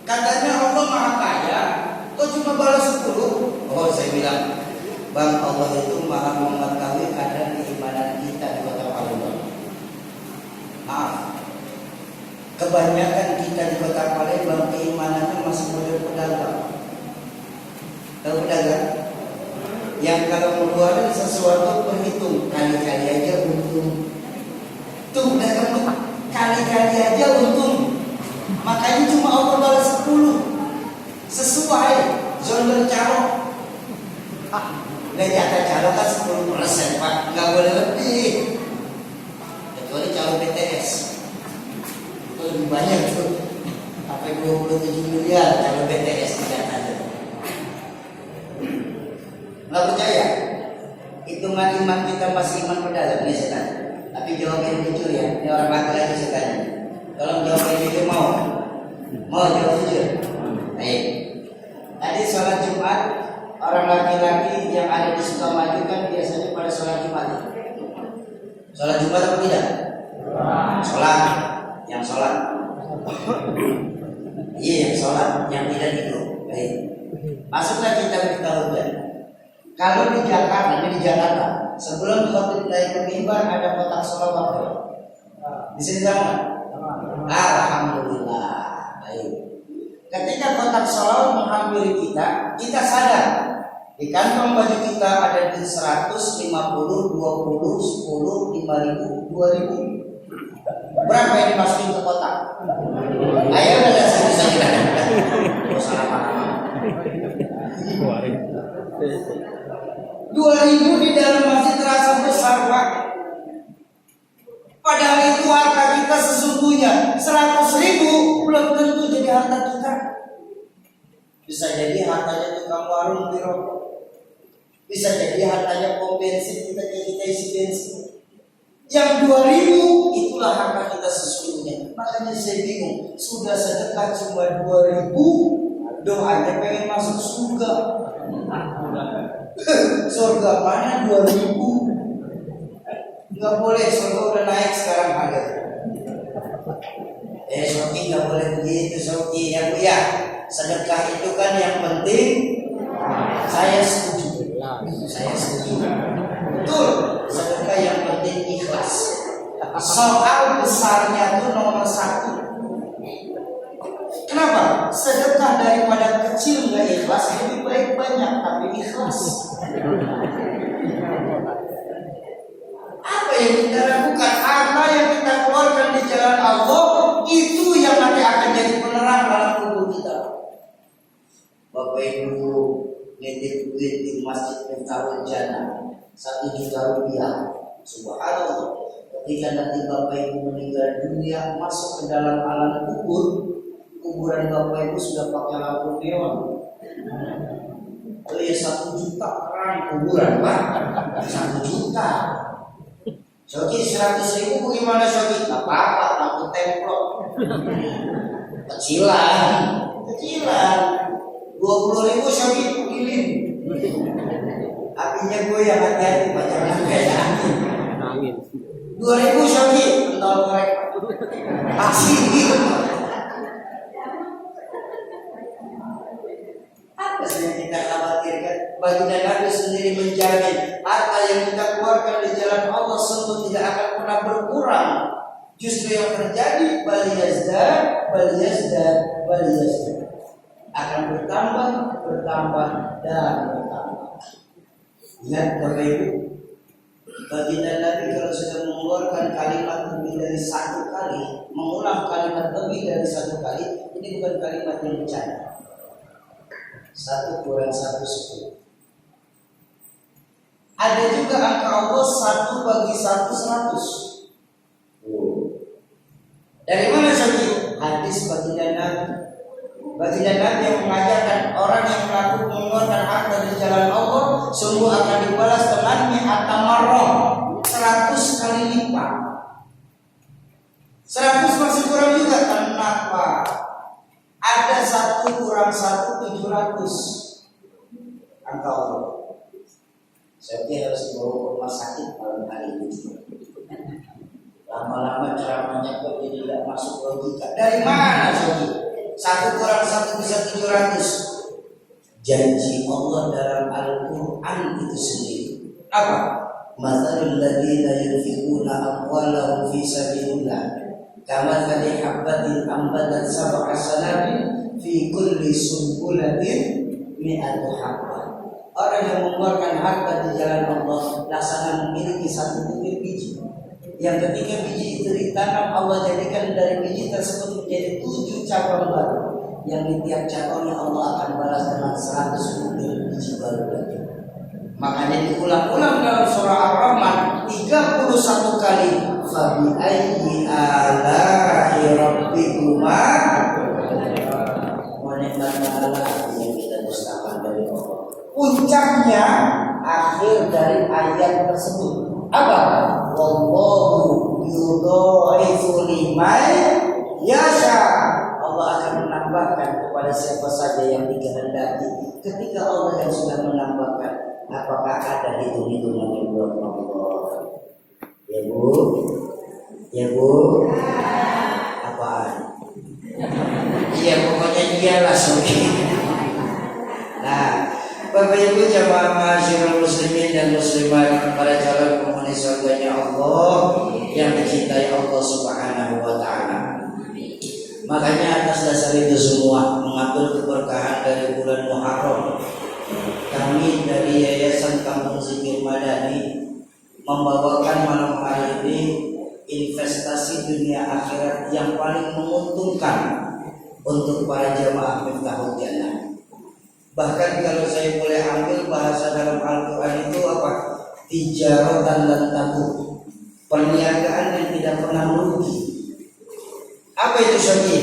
Katanya Allah Maha Kaya, kok cuma balas 10? Oh, saya bilang, Bang, Allah itu Maha mengetahui kadar keimanan kita di kota Palembang. Maaf, kebanyakan kita di kota Palembang keimanannya masih model pedagang. Tahu pedagang? Yang kalau mengeluarkan sesuatu berhitung, kali-kali aja untung. Tuh pedagang tuh, kali-kali aja untung. Makanya cuma Allah balas 10 sesuai zona calo. Udah jatah calo kan 10% Pak, nggak boleh lebih. Kecuali calo BTS itu lebih banyak tuh, sampai 27 miliar calo BTS jatahnya. Nggak percaya? Hitungan iman kita masih iman pedagang nih setan. Tapi jawabin jujur ya, ini orang laki-laki setan. Tolong jawabin jujur, mau jawab jujur. Baik. Tadi sholat Jumat, orang laki-laki yang ada di Sukamaju kan biasanya pada sholat Jumat. Sholat Jumat apa tidak? Sholat. Yang sholat. Iya, yang sholat, yang tidak itu. Baik. Masuklah kita beritahu kan. Kalau di Jakarta, sebelum waktu naik ke mimbar ada kotak sholawat. Di sini sama. Alhamdulillah. Baik. Ketika kotak sholawat menghampiri kita sadar di kantong baju kita ada di 100, 50, 20, 10, 5.000, 2.000. Berapa yang dimasukin ke kotak? Ayo udah saya salah 2.000 di dalam masih terasa besar, Pak. Padahal itu harta kita sesungguhnya 100.000 belum tentu jadi harta kita. Bisa jadi hartanya tukang warung di rokok. Bisa jadi hartanya pom bensin kita isi bensin. Yang 2.000 itulah harta kita sesungguhnya. Makanya saya bingung, sudah sedekah cuma 2.000, doanya pengen masuk surga. Surga mana 2.000? Nggak boleh, surga udah naik sekarang harga. Soki nggak boleh begitu, Soki ya Bu ya. Sedekah itu kan yang penting. Saya setuju. Betul. Sedekah yang penting ikhlas. Soal besarnya itu nomor 1. Kenapa? Sedekah daripada kecil nggak ikhlas lebih baik banyak tapi ikhlas. Apa yang kita lakukan? Harta yang kita keluarkan di jalan Allah itu yang nanti akan jadi penerang dalam tubuh kita. Bapak Ibu nitip duit di Masjid Miftaul Jannah 1 juta rupiah. Subhanallah. Ketika nanti Bapak Ibu meninggal dunia masuk ke dalam alam kubur, kuburan Bapak Ibu sudah pakai lampu neon. Oh ya 1 juta orang kuburan Pak. 1 juta. Soki 100.000 bagaimana Soki? Gak apa-apa, lampu templok. Kecilan. 20.000 Soki pilih. Apinya gue yang hati-hati pacarnya kayak angin. 2.000 Soki, pentol korek. Aksi gitu. Apa sih yang kita khawatirkan? Baginda Nabi sendiri menjamin harta yang kita keluarkan di jalan Allah sungguh tidak akan pernah berkurang. Justru yang terjadi bal yazdad akan bertambah dan bertambah. Ingat Bapak Ibu, baginda Nabi kalau sudah mengeluarkan kalimat lebih dari 1 kali, mengulang kalimat lebih dari 1 kali, ini bukan kalimat yang bercanda. 1 kurang 1 10. Ada juga angka Allah 1 bagi 1 100. Dari mana saja? Hadis baginda Nabi. Baginda Nabi yang mengajarkan orang yang melakukan mengeluarkan harta di jalan Allah sungguh akan dibalas dengan mi'ata marrah, 100 kali lipat. 100 masih kurang juga. Kenapa? Ada 1 kurang 1 700 angka Allah. Saya harus dibawa ke rumah sakit malam hari ini. Lama-lama ceramahnya kok jadi tidak masuk logika. Dari mana Sogi? 1 kurang 1 bisa 700. Janji Allah dalam Al-Quran itu sendiri apa? Mathalul ladzina yunfiquna amwalahum fi sabilillah kamathali habbatin ambatat sab'a sanabil fi kulli sunbulatin mi'atu habbah. Orang yang mengeluarkan harta di jalan Allah laksana memiliki 1 bukit biji, yang ketika biji itu ditanam Allah jadikan dari biji tersebut menjadi 7 cabang baru, yang di tiap cabangnya Allah akan balas dengan 100 bukit biji baru lagi. Makanya diulang-ulang dalam surah Ar-Rahman 31 kali. Fabi ayyi ala'i rabbikuma wa ni'mal yang kita dustakan dari Allah. Puncaknya akhir dari ayat tersebut apa? Wallahu yudha'ifu liman yasha. Allah akan menambahkan kepada siapa saja yang dikehendaki. Ketika Allah yang sudah menambahkan, apakah ada hitung-hitungan yang buat Allah? Ya Bu? Ya Bu? Apaan? Iya, pokoknya iyalah sobi. Nah, Bapak Ibu jamaah masyarakat muslimin dan muslimat, para calon penghuni surganya Allah yang dicintai Allah Subhanahu wa taala. Makanya atas dasar itu semua, mengambil keberkahan dari bulan Muharram, kami dari Yayasan Kampung Zikir Madani membawakan malam hari ini investasi dunia akhirat yang paling menguntungkan untuk para jamaah Miftahul Jannah. Bahkan kalau saya boleh ambil bahasa dalam Al-Quran itu apa? Tijaratan lan tabu, perniagaan yang tidak pernah merugi. Apa itu syar'i?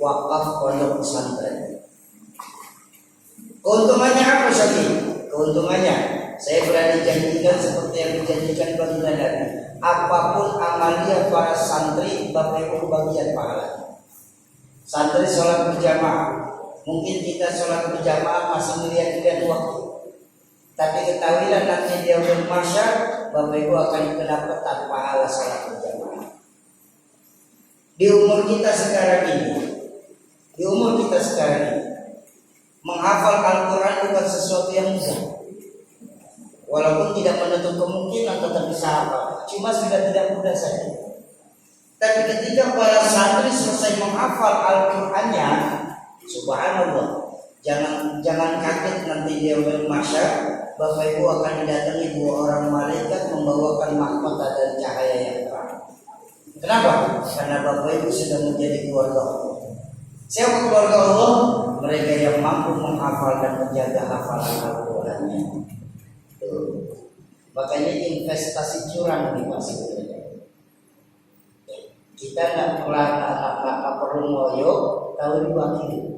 Wakaf pondok pesantren. Keuntungannya apa syar'i? Keuntungannya saya berani janjikan seperti yang dijanjikan bagi Nabi. Apapun amalia para santri, Bapak Ibu bagian pahala. Santri sholat berjamaah. Mungkin kita sholat berjamaah masih melihat-lihat waktu, tapi ketahuilah nanti dia bermasyar, Bapak Ibu akan kedapatan pahala sholat berjamaah. Di umur kita sekarang ini, menghafal Al-Quran bukan sesuatu yang mudah. Walaupun tidak menutup kemungkinan tetap bisa hafal, cuma sudah tidak mudah saja. Tapi ketika para santri selesai menghafal Al-Qurannya, subhanallah, jangan kaget nanti dia bermasyar, Bapak Ibu akan didatangi 2 orang malaikat membawakan mahkota dan cahaya yang terang. Kenapa? Karena Bapak Ibu sudah menjadi keluarga Allah. Siapa keluarga Allah? Mereka yang mampu menghafal dan menjaga hafalan Al-Qurannya. Makanya investasi curang nih Mas. Kita nggak perlu ngoyo, tahu diwakili.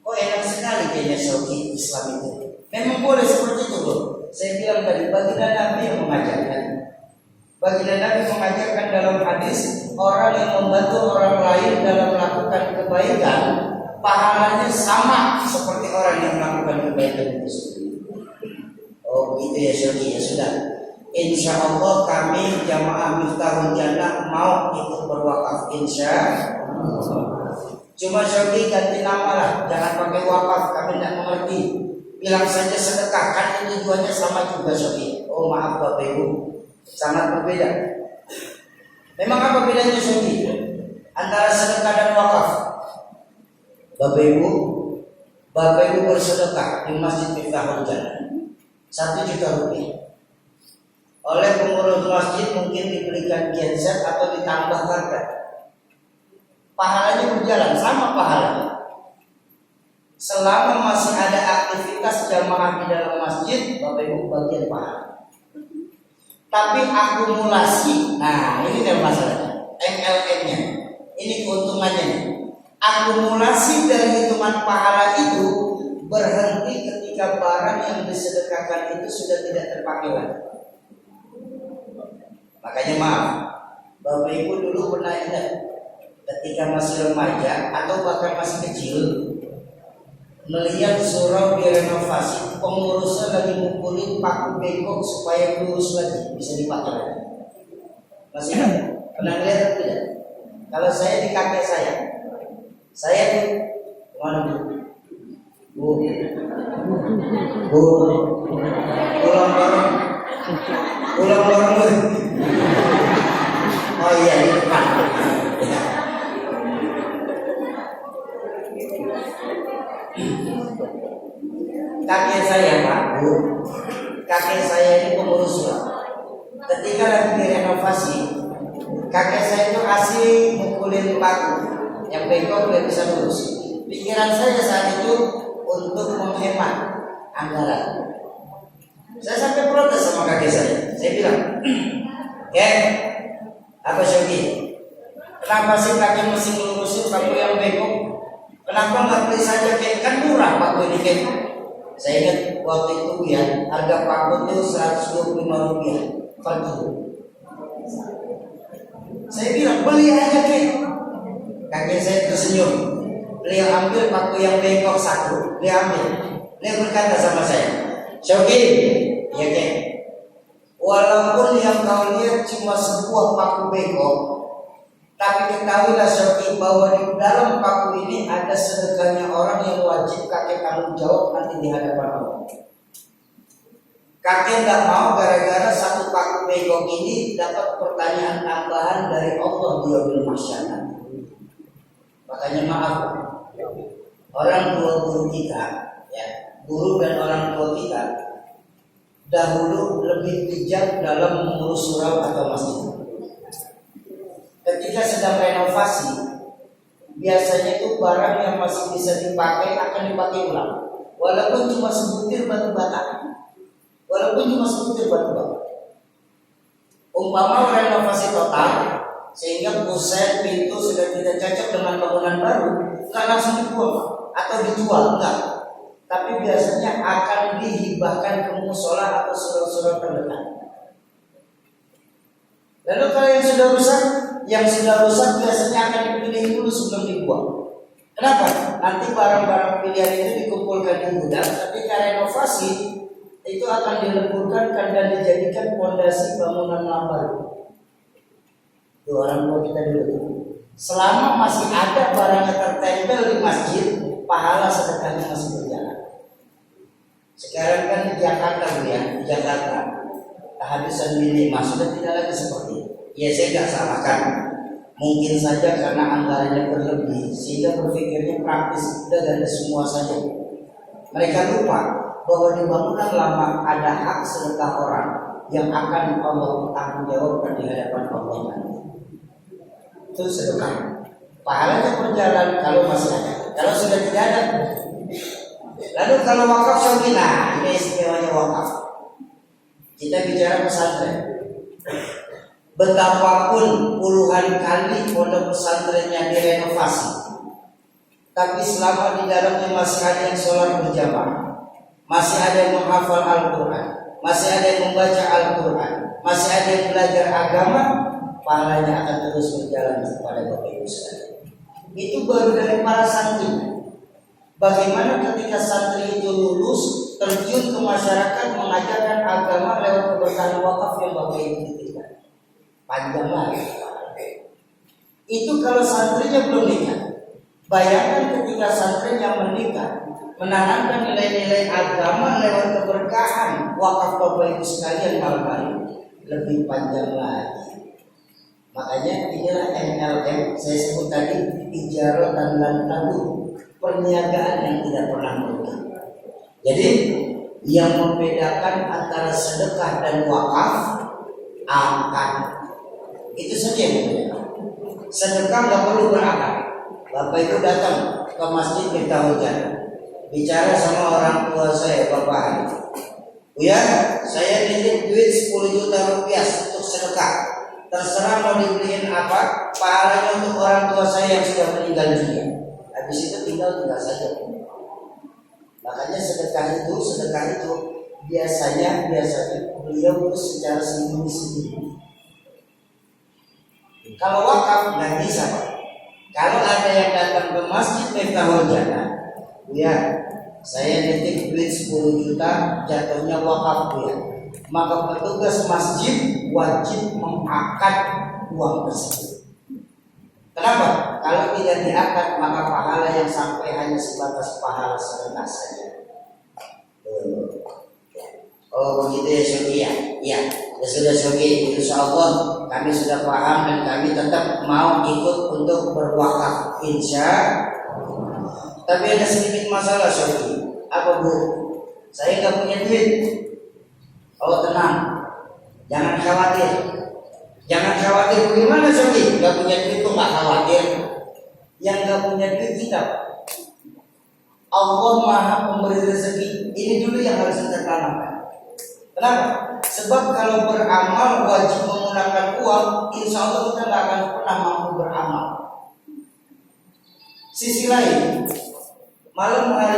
Oh enak sekali kayaknya Syauqi Islam itu. Memang boleh seperti itu loh. Saya bilang tadi baginda Nabi yang mengajarkan. Baginda Nabi mengajarkan dalam hadis, orang yang membantu orang lain dalam melakukan kebaikan, pahalanya sama seperti orang yang melakukan kebaikan itu sendiri. Oh gitu ya Syauqi, ya sudah. Insya Allah kami jamaah Miftahul Jannah mau ikut berwakaf insya Allah. Cuma Syauqi ganti nama lah, jangan pakai wakaf, kami tidak mengerti. Bilang saja sedekah, kan itu tujuannya sama juga Syauqi. Oh maaf Bapak Ibu, sangat berbeda. Memang apa bedanya Syauqi antara sedekah dan wakaf? Bapak Ibu bersedekah di Masjid Miftahul Jannah 1 juta rupiah. Oleh pengurus masjid mungkin diberikan genset atau ditambah harga. Pahalanya berjalan, sama pahalanya. Selama masih ada aktivitas jamaah di dalam masjid, Bapak Ibu bagian pahala. Tapi akumulasi, nah ini kan masalahnya, MLM-nya. Ini keuntungannya. Akumulasi dari hitungan pahala itu berhenti ketika barang yang disedekahkan itu sudah tidak terpakai lagi. Makanya maaf, Bapak Ibu dulu pernah ingat ketika masih remaja atau bahkan masih kecil, melihat surau direnovasi, pengurusnya lagi ngumpulin paku bengkok supaya lurus lagi, bisa dipakai lagi. Masih ingat? Pernah lihat atau tidak? Kalau saya di kakek Saya mana Bu? Bu, pulang bareng. Oh iya, di depan. Kakek saya Pak, Bu, kakek saya ini pengurus Pak. Ketika lagi direnovasi, kakek saya itu asli mukulin paku yang bengkok biar bisa lurus. Pikiran saya saat itu untuk menghemat anggaran. Saya sampai protes sama kakek saya. Saya bilang, apa Syogi? Kenapa sih kakek mesti ngelurusin paku yang bengkok? Kenapa nggak beli saja kayak kan murah paku ini kayak? Saya ingat waktu itu ya harga paku itu 125 rupiah per kilo. Saya bilang beli aja kayak. Kakek saya tersenyum. Beliau ambil paku yang bengkok satu, beliau ambil. Beliau berkata sama saya, Syogi, ya kek, walaupun yang kau lihat cuma sebuah paku bengkok, tapi ketahuilah Syogi bahwa di dalam paku ini ada sedekahnya orang yang wajib kakek tanggung jawab nanti di hadapan Allah. Kakek nggak mau gara-gara satu paku bengkok ini dapat pertanyaan tambahan dari Allah di yaumil mahsyar. Makanya maaf, orang tua guru kita, ya, guru dan orang tua kita dahulu lebih bijak dalam mengurus surau atau masjid. Ketika sedang renovasi, biasanya itu barang yang masih bisa dipakai akan dipakai ulang, walaupun cuma sebutir batu bata, Umpama renovasi total, sehingga buset pintu sudah tidak cocok dengan bangunan baru, nggak langsung dibuang atau dijual, enggak. Tapi biasanya akan dihibahkan ke musola atau surau-surau terdekat. Lalu kalau yang sudah rusak biasanya akan dipilih dulu sebelum dibuang. Kenapa? Nanti barang-barang pilihan itu dikumpulkan di gudang, ketika renovasi itu akan dileburkan dan dijadikan fondasi bangunan baru. Itu orang tua kita dulu. Selama masih ada barangnya tertempel di masjid, pahala sedekahnya masih berjalan. Sekarang kan di Jakarta, di Jakarta kehabisan minimal sudah tidak lagi seperti itu. Ya saya tidak salahkan. Mungkin saja karena anggarannya berlebih sehingga berpikirnya praktis dan semua saja. Mereka lupa bahwa di bangunan lama ada hak sedekah orang yang akan Allah tanggung jawabkan di hadapan Allah. Itu sedekah. Pahalanya berjalan kalau masih ada. Kalau sudah tidak ada. Lalu kalau wakaf Syogi, nah ini istimewanya wakaf. Kita bicara pesantren. Betapapun puluhan kali pondok pesantrennya direnovasi, tapi selama di dalamnya masih ada yang sholat berjamaah, masih ada yang menghafal Al-Quran, masih ada yang membaca Al-Quran, masih ada yang belajar agama, pahalanya akan terus berjalan kepada Bapak Ibu sekalian. Itu baru dari para santri. Bagaimana ketika santri itu lulus, terjun ke masyarakat mengajarkan agama lewat keberkahan wakaf yang Bapak Ibu titipkan. Panjang lagi. Itu kalau santrinya belum nikah. Bayangkan ketika santrinya menikah, menanamkan nilai-nilai agama lewat keberkahan wakaf Bapak Ibu sekalian malam hari, lebih panjang lagi. Makanya inilah MLM saya sebut tadi, ijarah dan tabur, perniagaan yang tidak pernah merugi. Jadi yang membedakan antara sedekah dan wakaf angka. Itu saja yang membedakan. Sedekah nggak perlu berakal. Bapak itu datang ke masjid Miftahul Jannah, bicara sama orang tua saya, Bapak, ya saya nitip duit 10 juta rupiah untuk sedekah. Terserah mau dibeliin apa, pahalanya untuk orang tua saya yang sudah meninggal dunia. Habis itu tinggal saja. Makanya sedekah itu biasanya beliau itu secara sendiri. Kalau wakaf nggak bisa, Pak. Kalau ada yang datang ke masjid Miftahul Jannah, ya saya nitip duit 10 juta, jatuhnya wakaf ya. Maka petugas masjid wajib mengakad uang tersebut. Kenapa? Kalau tidak diangkat maka pahala yang sampai hanya sebatas pahala serendah saja. Oh begitu ya Sogi ya? Ya sudah Sogi, insya Allah kami sudah paham dan kami tetap mau ikut untuk berwakaf, insya Allah. Tapi ada sedikit masalah Sogi. Apa Bu? Saya nggak punya duit. Oh tenang, jangan khawatir. Jangan khawatir bagaimana Sogi? Nggak punya duit kok nggak khawatir? Yang nggak punya duit kita. Allah Maha Pemberi rezeki. Ini dulu yang harus kita tanamkan. Kenapa? Sebab kalau beramal wajib menggunakan uang, insya Allah kita nggak akan pernah mampu beramal. Sisi lain, malam hari